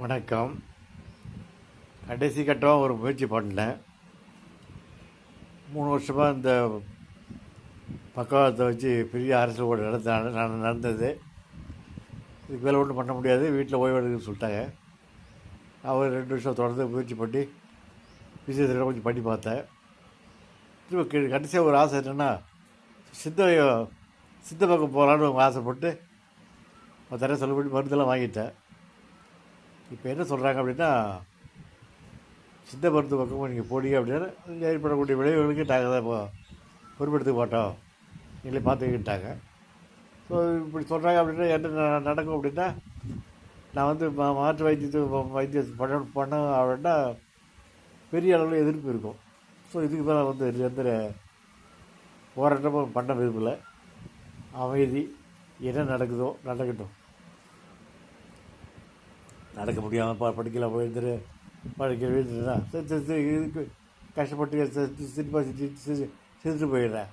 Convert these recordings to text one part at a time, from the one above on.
வணக்கம். கடைசி கட்டமாக ஒரு முயற்சி பண்ணேன். 3 வருஷமாக இந்த பக்கவாதத்தை வச்சு பெரிய அரசியல் கூட நடந்தது. இதுக்கு மேலே ஒன்றும் பண்ண முடியாது, வீட்டில் ஓய்வெடுக்குன்னு சொல்லிட்டாங்க. நான் ஒரு 2 வருஷம் தொடர்ந்து முயற்சி பண்ணி ஃபிசியோதெரபி கொஞ்சம் பண்ணி பார்த்தேன். திரும்ப கடைசியாக ஒரு ஆசை என்னென்னா, சித்த சித்த பக்கம் போகலான்னு ஆசைப்பட்டு தர செலவு பண்ணி மருந்தெல்லாம் வாங்கிட்டேன். இப்போ என்ன சொல்கிறாங்க அப்படின்னா, சித்த மருத்துவ பக்கமாக நீங்கள் போனீங்க அப்படின்னா ஏற்படக்கூடிய விளைவுகளுக்கு நாங்கள் தான் இப்போ பொறுப்பெடுத்துக்க மாட்டோம், நீங்களே பார்த்துக்கிட்டாங்க. ஸோ இப்படி சொல்கிறாங்க அப்படின்னா என்ன நடக்கும் அப்படின்னா, நான் வந்து மாற்று வைத்தியம் பண்ண அப்படின்னா பெரிய அளவில் எதிர்ப்பு இருக்கும். ஸோ இதுக்கு மேலே வந்து எந்த போராட்டமும் பண்ண விரும்பலை. அமைதி, என்ன நடக்குதோ நடக்கட்டும். நடக்க முடியாமல் படிக்கலாம் போயிருந்துரு படிக்க வீழ்ந்துருந்தா இதுக்கு கஷ்டப்பட்டு சினிமா செஞ்சுட்டு போயிடுறேன்.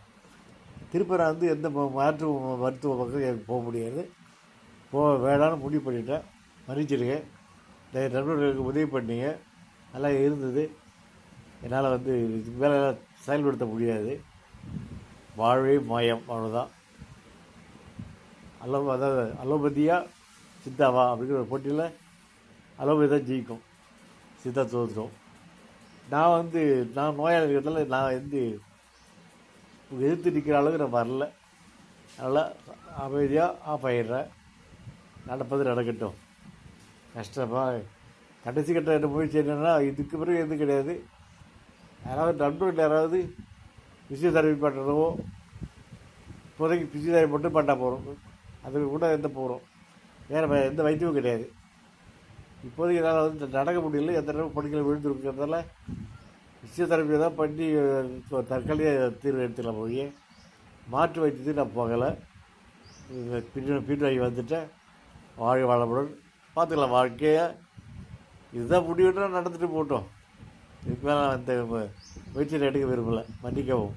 திருப்பி நான் வந்து எந்த மருத்துவ பக்கம் எனக்கு போக முடியாது, வேணான்னு முடிவு பண்ணிட்டேன். மன்னிச்சிடுங்க, நண்பர்களுக்கு உதவி பண்ணீங்க, நல்லா இருந்தது. என்னால் வந்து இதுக்கு மேலே செயல்படுத்த முடியாது. வாழ்வே மாயம், அவ்வளோதான். அதாவது அலோபதியா சித்தாவா அப்படிங்கிற ஒரு போட்டியில் அலோபதி தான் ஜெயிக்கும், சித்தா தோற்றுடும். நான் நோயாளி இருக்கிறதால நான் எதிர்த்து நிற்கிற அளவுக்கு நான் வரல. அதனால் அமைதியாக ஆஃப் ஆகிடுறேன். நடப்பது நடக்கட்டும். கஷ்டமாக கடைசி கட்ட என்ன முயற்சி என்னென்னா, இதுக்கு பிறகு எதுவும் கிடையாது. யாராவது நண்பர்கள் யாராவது ஃபிசியோதெரபி பண்ணுறதோ, இப்போதைக்கு ஃபிசியோதெரபி மட்டும் பண்ணால் போகிறோம், அதுக்கு கூட போகிறோம், வேறு எந்த வைத்தியமும் கிடையாது. இப்போதைக்கு என்னால் வந்து நடக்க முடியல, எந்த நேரம் படிக்கல விழுந்துருக்கிறதால ஃபிசியோதெரபியை தான் பண்ணி தற்காலிக தீர்வு எடுத்துக்கலாம். போய் மாற்று வைத்தியத்துக்கு நான் போகலை. பின்னாடி வந்துட்டேன். வாழ்க்கை வாழப்படும், பார்த்துக்கலாம். வாழ்க்கையை இதுதான் முடிவுன்னா நடந்துட்டு போட்டோம். இதுக்கு மேலே அந்த முயற்சியில் எடுக்க விரும்பலை. மன்னிக்கவும்.